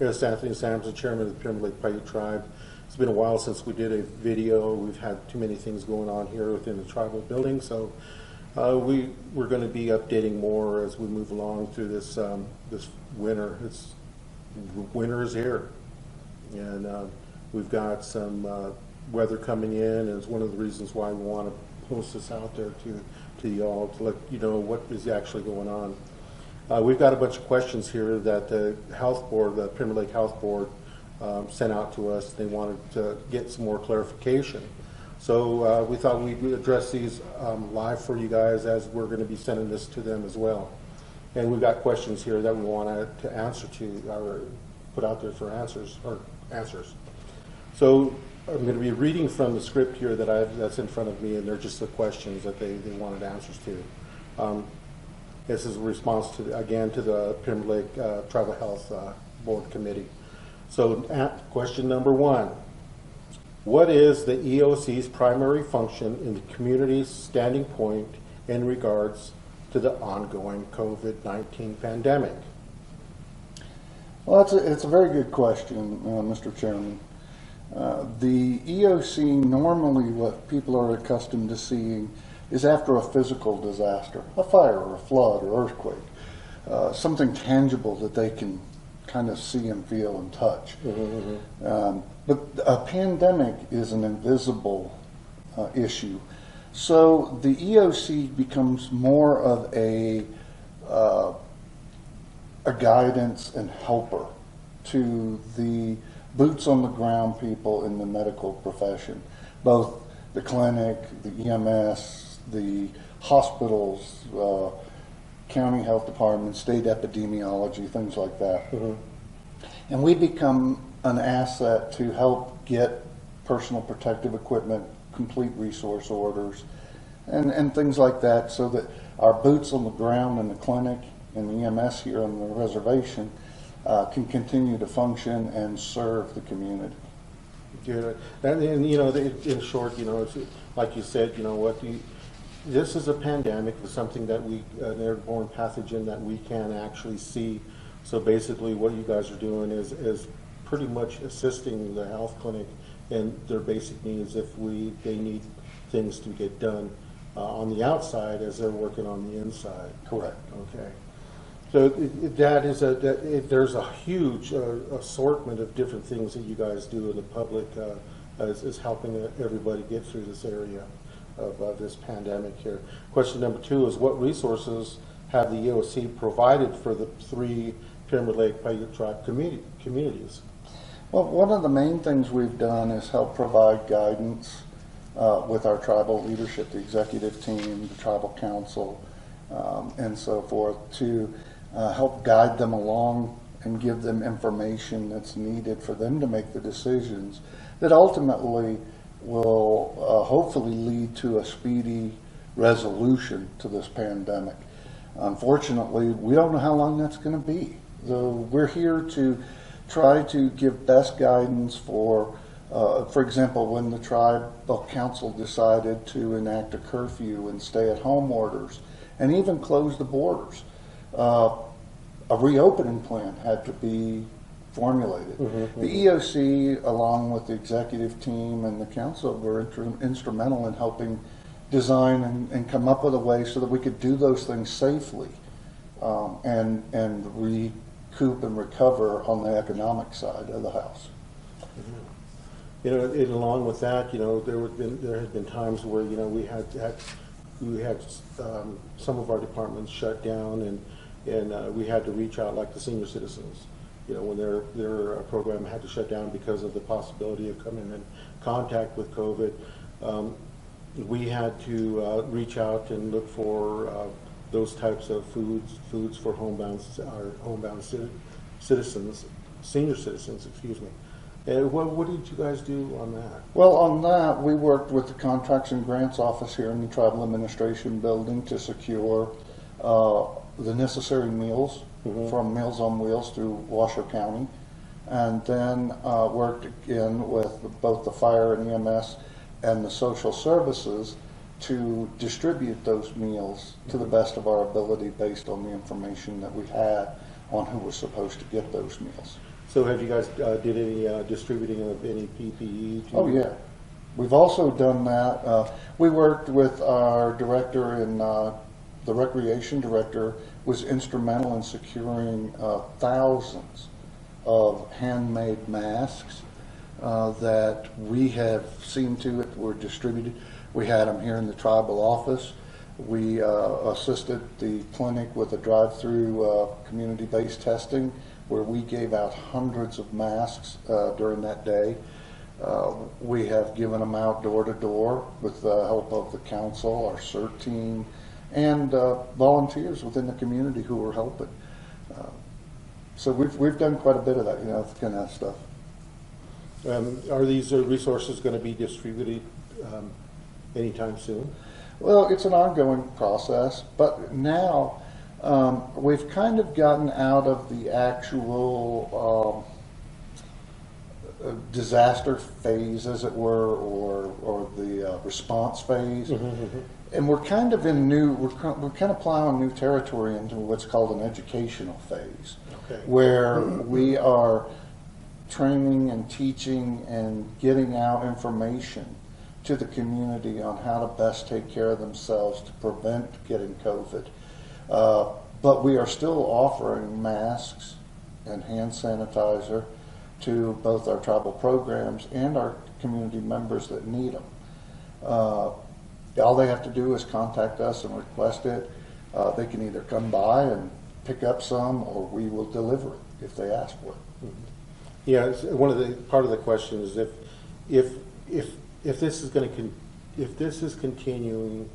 Yes, Anthony Sampson, Chairman of the Pyramid Lake Paiute Tribe. It's been a while since we did a video. We've had too many things going on here within the tribal building, so we're going to be updating more as we move along through this this winter. Winter is here, and we've got some weather coming in, and it's one of the reasons why we want to post this out there to y'all to let you know what is actually going on. We've got a bunch of questions here that the health board, the Pyramid Lake Health Board, sent out to us. They wanted to get some more clarification. So we thought we'd address these live for you guys, as we're going to be sending this to them as well. And we've got questions here that we want to answer to, or put out there for answers. So I'm going to be reading from the script here that's in front of me, and they're just the questions that they wanted answers to. This is a response to, again, to the Pyramid Lake Tribal Health Board Committee. So question number 1, what is the EOC's primary function in the community's standing point in regards to the ongoing COVID-19 pandemic? Well, it's a very good question, Mr. Chairman. The EOC, normally what people are accustomed to seeing is after a physical disaster, a fire or a flood or earthquake, something tangible that they can kind of see and feel and touch. But a pandemic is an invisible issue. So the EOC becomes more of a guidance and helper to the boots on the ground people in the medical profession, both the clinic, the EMS, the hospitals, county health departments, state epidemiology, things like that. And we become an asset to help get personal protective equipment, complete resource orders, and things like that, so that our boots on the ground in the clinic and the EMS here on the reservation can continue to function and serve the community. Yeah, and you know, in short, you know, it's, like you said, you know what, this is a pandemic. It's something that an airborne pathogen that we can actually see. So basically, what you guys are doing is pretty much assisting the health clinic in their basic needs if they need things to get done on the outside as they're working on the inside. Correct. Okay. So there's a huge assortment of different things that you guys do in the public is helping everybody get through this area of this pandemic here. Question number 2 is, what resources have the EOC provided for the 3 Pyramid Lake Paiute Tribe communities? Well, one of the main things we've done is help provide guidance with our tribal leadership, the executive team, the tribal council, and so forth, to help guide them along and give them information that's needed for them to make the decisions that ultimately will hopefully lead to a speedy resolution to this pandemic. Unfortunately, we don't know how long that's going to be. So we're here to try to give best guidance for example, when the tribal council decided to enact a curfew and stay-at-home orders and even close the borders, a reopening plan had to be formulated. The EOC, along with the executive team and the council, were instrumental in helping design and come up with a way so that we could do those things safely and recoup and recover on the economic side of the house. You know, and along with that, you know, there have been times where, you know, we had some of our departments shut down, and we had to reach out, like the senior citizens. You know, when their program had to shut down because of the possibility of coming in contact with COVID, we had to reach out and look for those types of foods for homebound citizens, senior citizens, excuse me. And what did you guys do on that? Well, on that, we worked with the Contracts and Grants Office here in the Tribal Administration Building to secure the necessary meals from Meals on Wheels through Washoe County, and then worked again with both the fire and EMS and the social services to distribute those meals to the best of our ability based on the information that we had on who was supposed to get those meals. So have you guys did any distributing of any PPE? Oh, yeah. We've also done that. We worked with our director and the recreation director was instrumental in securing thousands of handmade masks that we have seen to it were distributed. We had them here in the tribal office. We assisted the clinic with a drive-through community-based testing where we gave out hundreds of masks during that day. We have given them out door to door with the help of the council, our CERT team, and volunteers within the community who are helping. So we've done quite a bit of that, you know, kind of stuff. Are these resources going to be distributed anytime soon? Well, it's an ongoing process, but now we've kind of gotten out of the actual disaster phase, as it were, or the response phase. And we're kind of in we're kind of plowing new territory into what's called an educational phase, where we are training and teaching and getting out information to the community on how to best take care of themselves to prevent getting COVID. But we are still offering masks and hand sanitizer to both our tribal programs and our community members that need them. All they have to do is contact us and request it. They can either come by and pick up some, or we will deliver it if they ask for it. Yeah, part of the question is if this is going to if this is continuing,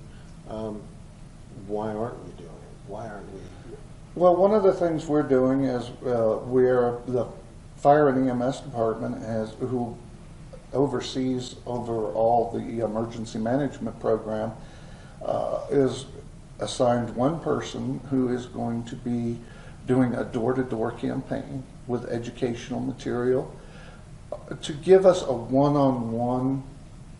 why aren't we doing it? Why aren't we? Well, one of the things we're doing is the fire and EMS department who oversees overall the emergency management program is assigned one person who is going to be doing a door-to-door campaign with educational material to give us a one-on-one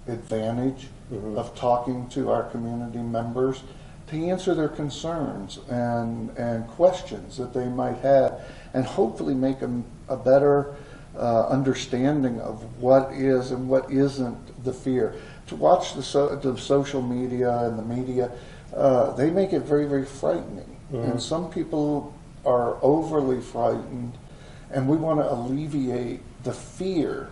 advantage of talking to our community members to answer their concerns and questions that they might have, and hopefully make them a better understanding of what is and what isn't the fear. To watch the social media and the media, they make it very, very frightening. And some people are overly frightened, and we want to alleviate the fear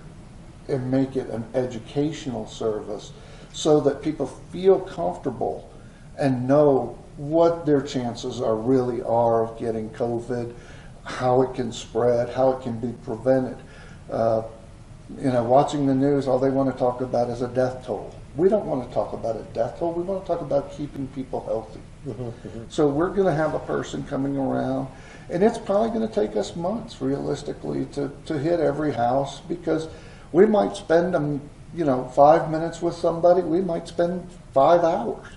and make it an educational service so that people feel comfortable and know what their chances really are of getting COVID, how it can spread, how it can be prevented. You know, watching the news, all they want to talk about is a death toll. We don't want to talk about a death toll. We want to talk about keeping people healthy. So we're going to have a person coming around, and it's probably going to take us months, realistically, to hit every house, because we might spend 5 minutes with somebody. We might spend 5 hours,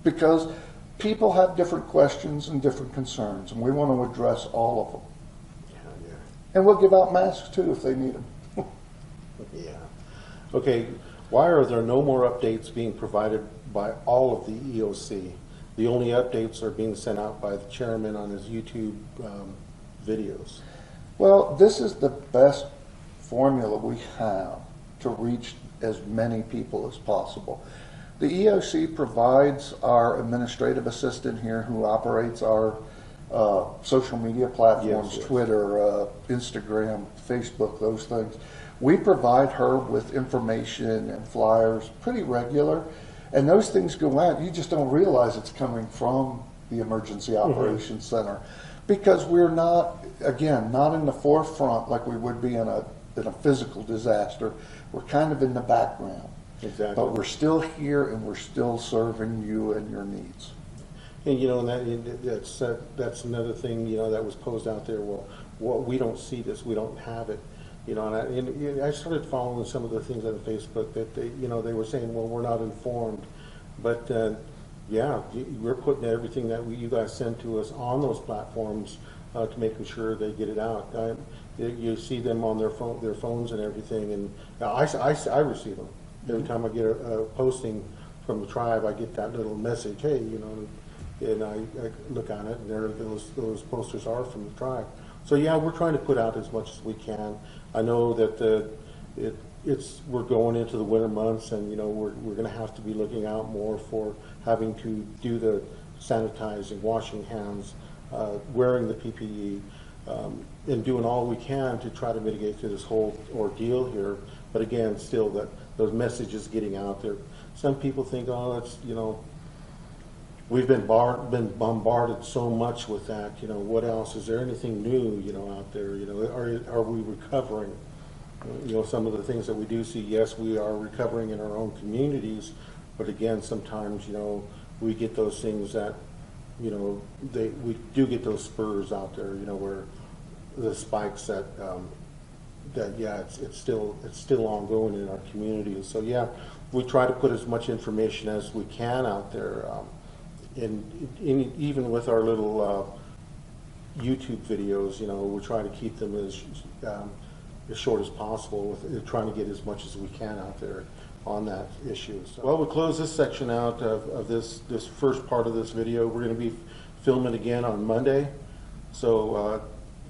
because people have different questions and different concerns, and we want to address all of them. And we'll give out masks too if they need them. Yeah. Okay. Why are there no more updates being provided by all of the EOC? The only updates are being sent out by the chairman on his YouTube videos. Well, this is the best formula we have to reach as many people as possible. The EOC provides our administrative assistant here who operates our social media platforms, Yes. Twitter, Instagram, Facebook, those things. We provide her with information and flyers pretty regular, and those things go out. You just don't realize it's coming from the Emergency Operations Center, because we're not in the forefront like we would be in a physical disaster. We're kind of in the background. Exactly. But we're still here, and we're still serving you and your needs. And that's another thing that was posed out there. Well, we don't see this, we don't have it, and I started following some of the things on Facebook that they were saying, well, we're not informed, but we're putting everything that you guys send to us on those platforms to making sure they get it out. You see them on their phones and everything, and I receive them every time I get a posting from the tribe. I get that little message, hey, and I look on it, and there those posters are from the tribe. So yeah, we're trying to put out as much as we can. I know that we're going into the winter months, and we're going to have to be looking out more for having to do the sanitizing, washing hands, wearing the PPE, and doing all we can to try to mitigate through this whole ordeal here. But again, still that those messages getting out there. Some people think, oh, it's we've been bombarded so much with that. What else? Is there anything new? Out there. Are we recovering? Some of the things that we do see. Yes, we are recovering in our own communities, but again, sometimes we get those things that we do get those spurs out there. Where the spikes that it's still ongoing in our community. And so yeah, we try to put as much information as we can out there. And even with our little YouTube videos, we try to keep them as short as possible, with trying to get as much as we can out there on that issue. So, well, we'll close this section out of this first part of this video. We're going to be filming again on Monday. So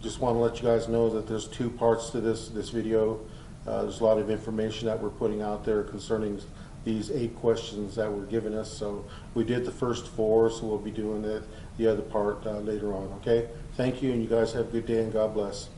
just want to let you guys know that there's two parts to this video. There's a lot of information that we're putting out there concerning these 8 questions that were given us. So we did the first 4, so we'll be doing the other part later on. Okay, thank you, and you guys have a good day, and God bless.